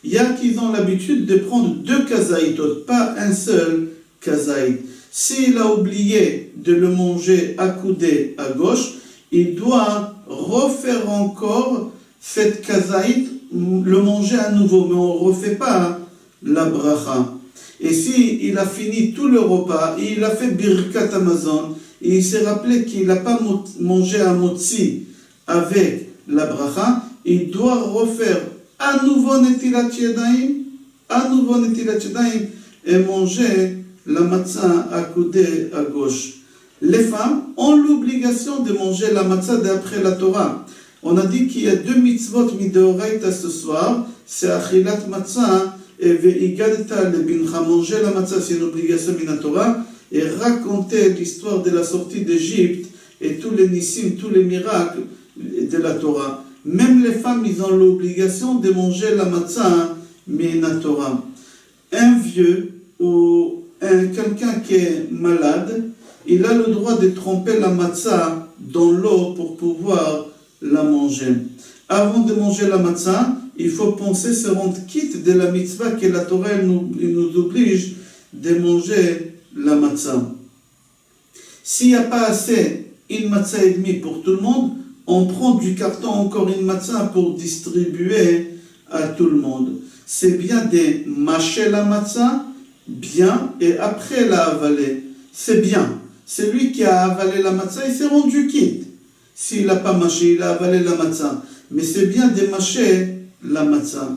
Il y a qui ont l'habitude de prendre 2 kazaïtot, pas un seul kazaït. S'il a oublié de le manger accoudé à gauche, il doit refaire encore cette kazaït, le manger à nouveau, mais on ne refait pas la bracha. Et si il a fini tout le repas, et il a fait Birkat Amazon, et il s'est rappelé qu'il n'a pas mangé à motzi avec la bracha, il doit refaire à nouveau Netilat Yadayim, et manger la matzah accoudée à gauche. Les femmes ont l'obligation de manger la matzah d'après la Torah. On a dit qu'il y a 2 mitzvot mideoraita ce soir, c'est achilat matzah et veigadta le bincha. Manger la matzah, c'est une obligation min Torah, et raconter l'histoire de la sortie d'Égypte et tous les nissim, tous les miracles de la Torah. Même les femmes, ils ont l'obligation de manger la matzah min Torah. Un vieux ou quelqu'un qui est malade, il a le droit de tremper la matzah dans l'eau pour pouvoir la manger. Avant de manger la matzah, il faut penser se rendre quitte de la mitzvah que la Torah nous oblige de manger la matzah. S'il n'y a pas assez une matzah et demie pour tout le monde, on prend du carton encore une matzah pour distribuer à tout le monde. C'est bien de mâcher la matzah, bien, et après la avaler. C'est bien. Celui qui a avalé la matzah, il s'est rendu quitte. S'il n'a pas mâché, il a avalé la matzah. Mais c'est bien de mâcher la matzah.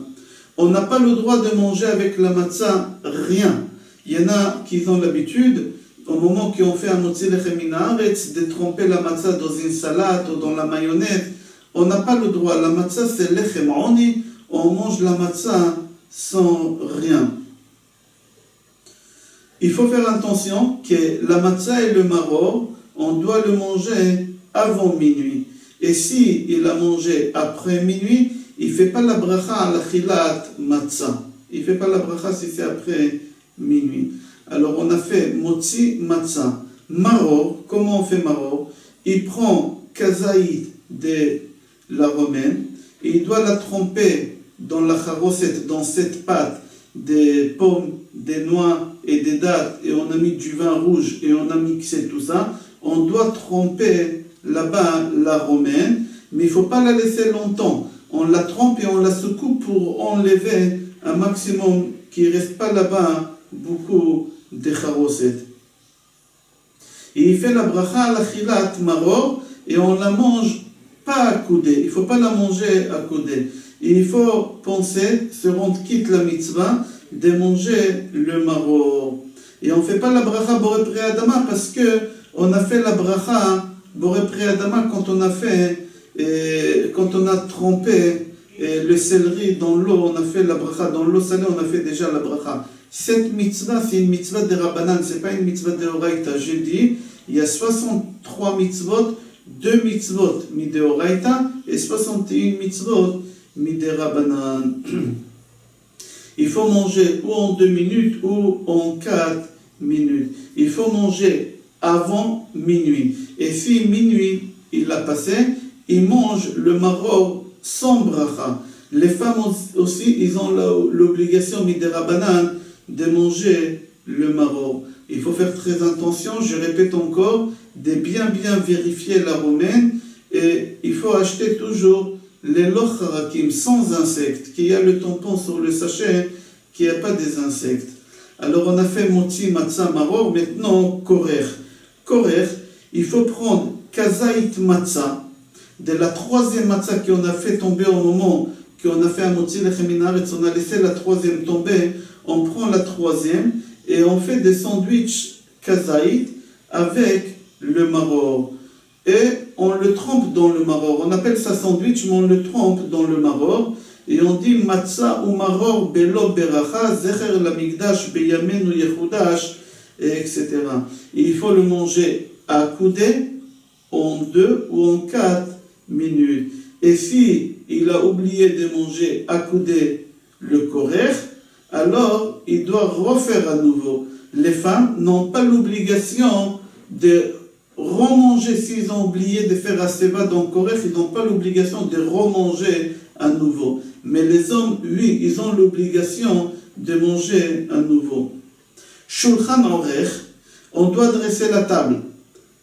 On n'a pas le droit de manger avec la matzah rien. Il y en a qui ont l'habitude, au moment qu'on fait un motzi lechem min haaretz, de tremper la matzah dans une salade ou dans la mayonnaise. On n'a pas le droit. La matzah, c'est lechem oni. On mange la matzah sans rien. Il faut faire attention que la matzah et le maror, on doit le manger avant minuit. Et si il a mangé après minuit, il ne fait pas la bracha à la chilat matzah. Il ne fait pas la bracha si c'est après minuit. Alors on a fait motzi matzah. Maror, comment on fait maror? Il prend kazaïd de la romaine et il doit la tremper dans la charosette, dans cette pâte des pommes, des noix et des dattes, et on a mis du vin rouge et on a mixé tout ça. On doit tremper là-bas la romaine, mais il ne faut pas la laisser longtemps. On la trempe et on la secoue pour enlever un maximum, qu'il ne reste pas là-bas beaucoup de charosset. Et il fait la bracha à la chilat maror et on la mange pas à couder. Il ne faut pas la manger à couder. Et il faut penser, se rendre quitte la mitzvah, de manger le maror. Et on ne fait pas la bracha boré pri adama parce que on a fait la bracha boré pri adama quand on a fait, quand on a trempé le céleri dans l'eau, on a fait la bracha dans l'eau salée, on a fait déjà la bracha. Cette mitzvah, c'est une mitzvah de Rabbanan, c'est pas une mitzvah de Oraita. J'ai dit, il y a 63 mitzvot, 2 mitzvot de Oraita et 61 mitzvot de Rabbanan. Il faut manger ou en 2 minutes ou en 4 minutes. Il faut manger avant minuit. Et si minuit il a passé, il mange le maror sans bracha. Les femmes aussi, ils ont l'obligation de Rabbanan de manger le maror. Il faut faire très attention, je répète encore, de bien vérifier la romaine, et il faut acheter toujours les loch harakim sans insectes, qu'il y a le tampon sur le sachet, qu'il n'y a pas des insectes. Alors on a fait motzi, matzah, maror, maintenant korer. Korer, il faut prendre kazaït matzah, de la 3e matzah qu'on a fait tomber au moment qu'on a fait un motzi lechem min haaretz, on a laissé la 3e tomber, on prend la 3e et on fait des sandwichs kazaït avec le maror. Et on le trempe dans le maror. On appelle ça sandwich, mais on le trempe dans le maror. Et on dit matzah ou maror belo beracha, zecher lamigdash beyamenu yehudash, etc. Et il faut le manger à couder en 2 ou en 4 minutes. Et si il a oublié de manger à couder le korer, alors il doit refaire à nouveau. Les femmes n'ont pas l'obligation de remanger. S'ils ont oublié de faire aseba dans le korer, ils n'ont pas l'obligation de remanger à nouveau. Mais les hommes, oui, ils ont l'obligation de manger à nouveau. Shulchan Aruch, on doit dresser la table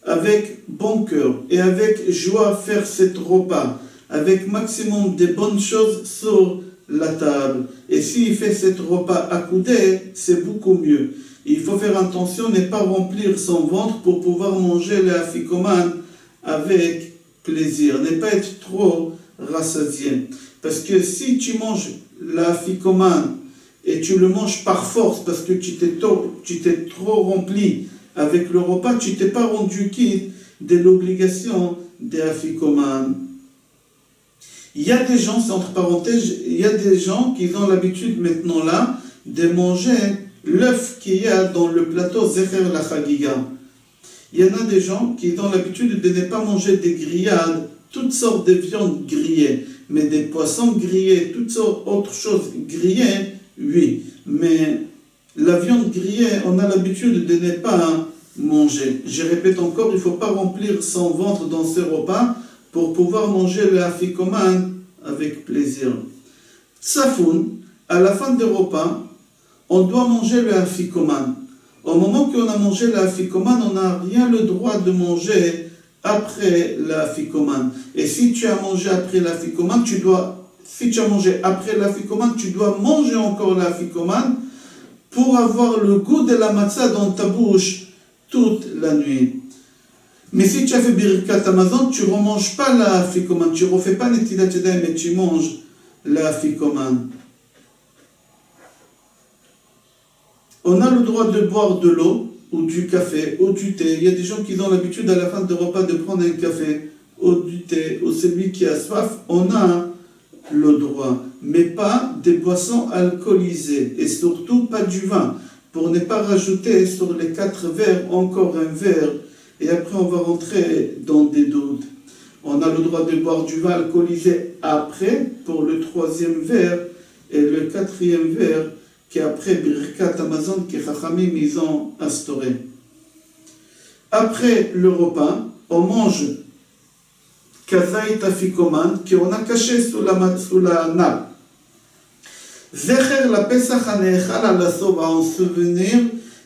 avec bon cœur et avec joie faire cet repas, avec maximum de bonnes choses sur la table. Et s'il fait cet repas accoudé, c'est beaucoup mieux. Il faut faire attention, ne pas remplir son ventre pour pouvoir manger le afikoman avec plaisir. Ne pas être trop rassasié. Parce que si tu manges l'afikoman et tu le manges par force parce que tu t'es trop rempli avec le repas, tu t'es pas rendu quitte de l'obligation des afikoman. Il y a des gens, c'est entre parenthèses, il y a des gens qui ont l'habitude maintenant là de manger l'œuf qu'il y a dans le plateau Zecher la Chagiga. Il y en a des gens qui ont l'habitude de ne pas manger des grillades, toutes sortes de viandes grillées, mais des poissons grillés, toutes sortes d'autres choses grillées, oui. Mais la viande grillée, on a l'habitude de ne pas manger. Je répète encore, il ne faut pas remplir son ventre dans ce repas pour pouvoir manger le afikoman avec plaisir. Tsafoun, à la fin du repas, on doit manger le afikoman. Au moment qu'on a mangé le afikoman, on n'a rien le droit de manger après le afikoman. Et si tu as mangé après l'afikoman, tu dois manger encore l'afikoman pour avoir le goût de la matzah dans ta bouche toute la nuit. Mais si tu as fait Birkat Hamazon, tu ne remanges pas l'afikoman, tu ne refais pas Netilat Yadayim, mais tu manges l'afikoman. On a le droit de boire de l'eau, ou du café, ou du thé. Il y a des gens qui ont l'habitude à la fin du repas de prendre un café, ou du thé, ou celui qui a soif. On a le droit, mais pas des boissons alcoolisées, et surtout pas du vin, pour ne pas rajouter sur les 4 verres encore un verre, et après on va rentrer dans des doutes. On a le droit de boire du vin alcoolisé après, pour le 3e verre, et le 4e verre, qui après Birkat Hamazon, qui Chachamim ils ont instauré. Après le repas, on mange Kazait Afikoman, qu'on a caché sous la nappe. Zecher la Pesach Hanechal ala Soba, en souvenir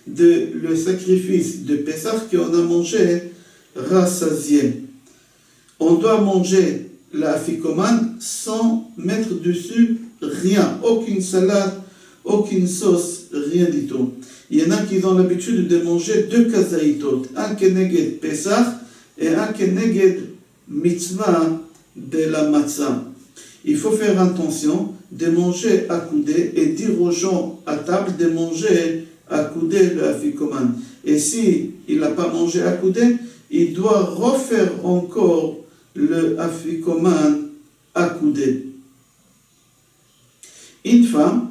de le sacrifice de Pesach qu'on a mangé rassasié. On doit manger la Afikoman sans mettre dessus rien, aucune salade, aucune sauce, rien du tout. Il y en a qui ont l'habitude de manger 2 kazaïtot, un keneged Pesach et un keneged mitzvah de la matzah. Il faut faire attention de manger à coudée et dire aux gens à table de manger à coudée le afikoman. Et si il n'a pas mangé à coudée, il doit refaire encore le afikoman à coudée. Une femme,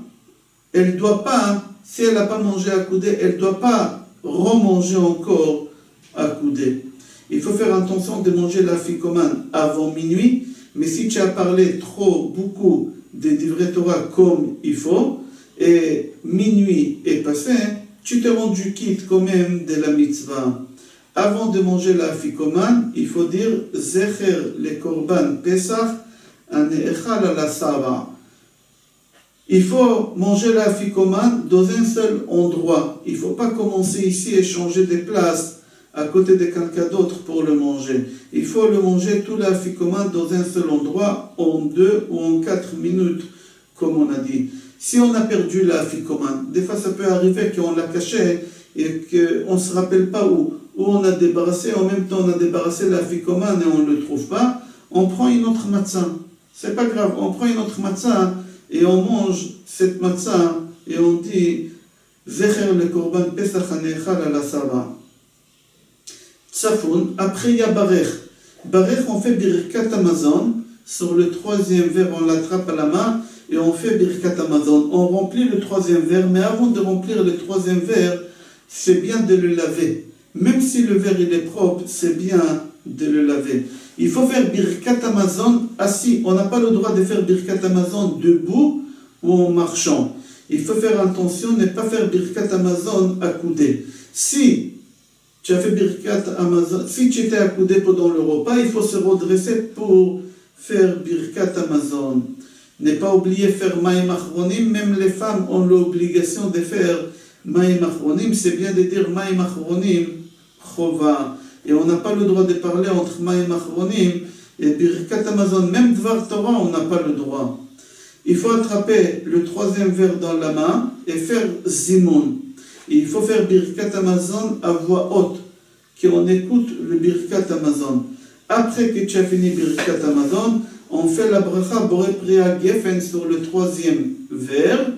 elle ne doit pas, si elle n'a pas mangé à coudée, elle ne doit pas remanger encore à coudée. Il faut faire attention de manger l'afikoman avant minuit, mais si tu as parlé beaucoup de divrei Torah comme il faut, et minuit est passé, tu t'es rendu quitte quand même de la mitzvah. Avant de manger l'afikoman, il faut dire Zecher le korban Pesach anechal ala saba. Il faut manger l'afikoman dans un seul endroit. Il ne faut pas commencer ici et changer de place à côté de quelqu'un d'autre pour le manger. Il faut le manger tout l'afikoman dans un seul endroit, en 2 ou en 4 minutes, comme on a dit. Si on a perdu l'afikoman, des fois ça peut arriver qu'on l'a caché et qu'on ne se rappelle pas où on a débarrassé, en même temps on a débarrassé l'afikoman et on ne le trouve pas, on prend une autre matzah. C'est pas grave, on prend une autre matzah et on mange cette matzah et on dit Zecher le korban Pesach hanechal ala saba. Tsafoun, après il y a Barech. Barech, on fait Birkat Hamazon. Sur le 3e verre, on l'attrape à la main et on fait Birkat Hamazon. On remplit le 3e verre, mais avant de remplir le 3e verre, c'est bien de le laver. Même si le verre il est propre, c'est bien de le laver. Il faut faire Birkat Hamazon assis. On n'a pas le droit de faire Birkat Hamazon debout ou en marchant. Il faut faire attention de ne pas faire Birkat Hamazon accoudé. Si tu as fait Birkat Hamazon, si tu étais accoudé pendant le repas, il faut se redresser pour faire Birkat Hamazon. Ne pas oublier faire Maïm Achronim, même les femmes ont l'obligation de faire Maïm Achronim, c'est bien de dire Maïm Achronim Chova. Et on n'a pas le droit de parler entre Maïm Achronim et Birkat Hamazon, même Dvar Torah, on n'a pas le droit. Il faut attraper le 3e verre dans la main et faire Zimon. Il faut faire Birkat Hamazon à voix haute, qu'on écoute le Birkat Hamazon. Après que tu as fini Birkat Hamazon, on fait la bracha Boré Priya Geffen sur le 3e verre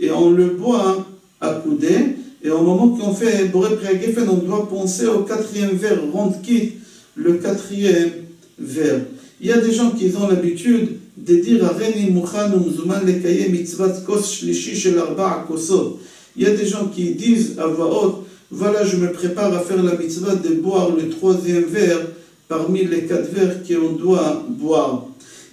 et on le boit à coudée Et au moment qu'on fait Boré Pri Geffen, on doit penser au quatrième vers, rendre quitte le quatrième vers. Il y a des gens qui ont l'habitude de dire Areni Mukhan Umzuman Lekaye Mitzvat Kos Shlishi Shel Arba'a Kosot. Il y a des gens qui disent à voix haute, voilà, je me prépare à faire la mitzvah de boire le troisième verre parmi les 4 verres qu'on doit boire.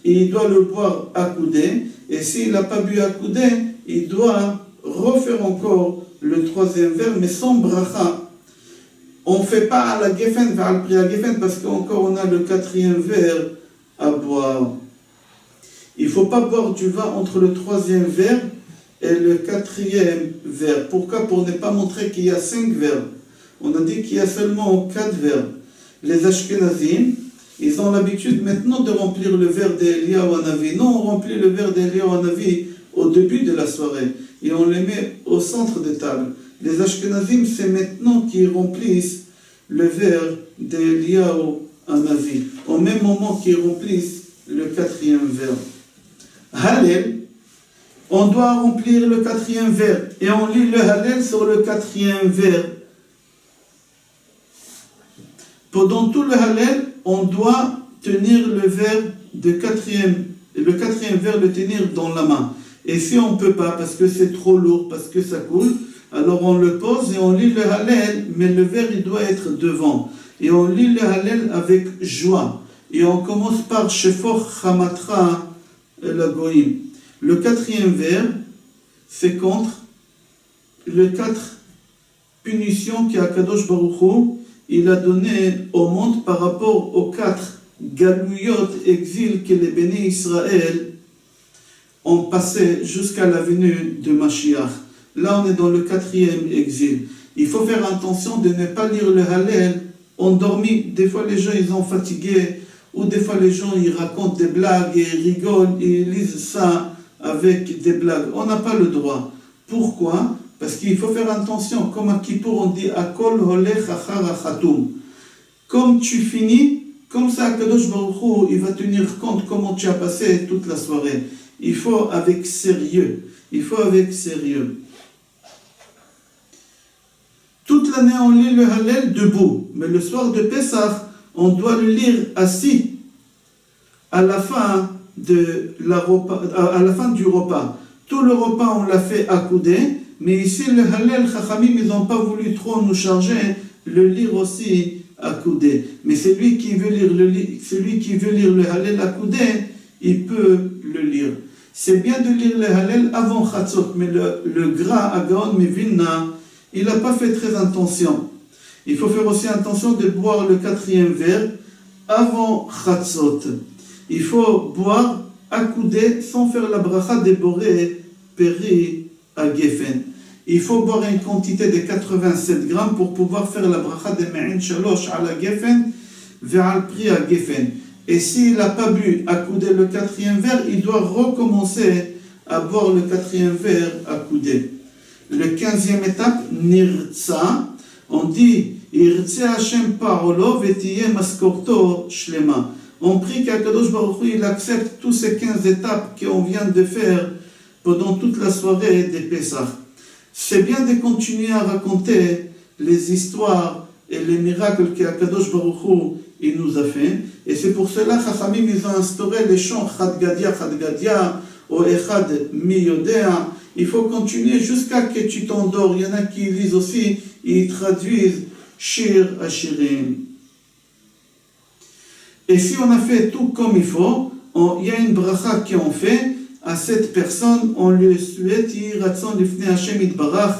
Et il doit le boire accoudé, et s'il n'a pas bu accoudé, il doit refaire encore le troisième verre, mais sans bracha. On ne fait pas à la Geffen, à Pri Geffen, parce qu'encore on a le quatrième verre à boire. Il ne faut pas boire du vin entre le troisième verre et le quatrième verre. Pourquoi? Pour ne pas montrer qu'il y a 5 verres. On a dit qu'il y a seulement 4 verres. Les Ashkenazim, ils ont l'habitude maintenant de remplir le verre d'Eliyahu Hanavi. Non, on remplit le verre d'Eliyahu Hanavi au début de la soirée et on les met au centre des tables. Les Ashkenazim, c'est maintenant qu'ils remplissent le verre d'Eliyahu Hanavi, au même moment qu'ils remplissent le quatrième verre. Hallel, on doit remplir le quatrième verre et on lit le Hallel sur le quatrième verre. Pendant tout le Hallel, on doit tenir le verre le quatrième verre, le tenir dans la main. Et si on ne peut pas, parce que c'est trop lourd, parce que ça coule, alors on le pose et on lit le Hallel, mais le verre il doit être devant. Et on lit le Hallel avec joie. Et on commence par Shefor Chamatra Lagoïm. Le quatrième vers, c'est contre les 4 punitions qu'Akadosh Baruch Hu, il a donné au monde par rapport aux 4 galouyot, exils que les bénis Israël ont passé jusqu'à la venue de Mashiach. Là, on est dans le 4e exil. Il faut faire attention de ne pas lire le Hallel endormi. Des fois, les gens, ils sont fatigués, ou des fois, les gens, ils racontent des blagues et ils rigolent, et ils lisent ça avec des blagues. On n'a pas le droit. Pourquoi? Parce qu'il faut faire attention. Comme à Kippour, on dit « Akol holech achar achatum ». Comme tu finis, comme ça, Kadosh Baruch Hu, il va tenir compte comment tu as passé toute la soirée. Il faut avec sérieux. Il faut avec sérieux. Toute l'année, on lit le Hallel debout. Mais le soir de Pessah, on doit le lire assis à la fin du repas. Tout le repas, on l'a fait accoudé. Mais ici, le Hallel, Chachamim, ils n'ont pas voulu trop nous charger, le lire aussi accoudé. Mais celui qui veut lire le Hallel accoudé, il peut le lire. C'est bien de lire le Hallel avant Chatzot, mais le gras à Gaon Mevilna, il n'a pas fait très attention. Il faut faire aussi attention de boire le 4e verre avant Chatzot. Il faut boire accoudé sans faire la bracha de Boré Pri Geffen. Il faut boire une quantité de 87 grammes pour pouvoir faire la bracha de Me'in Shalosh à la Geffen vers Pri Geffen. Et s'il n'a pas bu accoudé le 4e verre, il doit recommencer à boire le 4e verre accoudé. Le 15e étape, Nirtza, on dit Irtze Hashem Parolo Vetiye Maskorto Shlema. On prie qu'Akadosh Baruch Hu il accepte tous ces 15 étapes qu'on vient de faire pendant toute la soirée des Pessah. C'est bien de continuer à raconter les histoires et les miracles qu'Akadosh Baruch Hu il nous a fait. Et c'est pour cela que Chachamim ils ont instauré les chants Chad Gadia, ou Echad Mi Yodea. Il faut continuer jusqu'à ce que tu t'endors. Il y en a qui lisent aussi, ils traduisent Shir Hashirim. Et si on a fait tout comme il faut, il y a une bracha qu'on fait à cette personne, on lui souhaite Yiratson Lifnei Hashem Itbarach,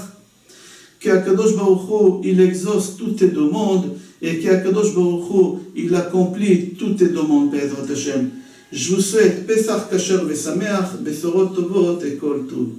qu'Akadosh Baruch Hu il exauce toutes tes demandes et qu'Akadosh Baruch Hu il accomplit toutes tes demandes, Be'ezrat Hashem. Je vous souhaite Pesach Kasher Vesameach, Besorot Tovot et Kol Tov.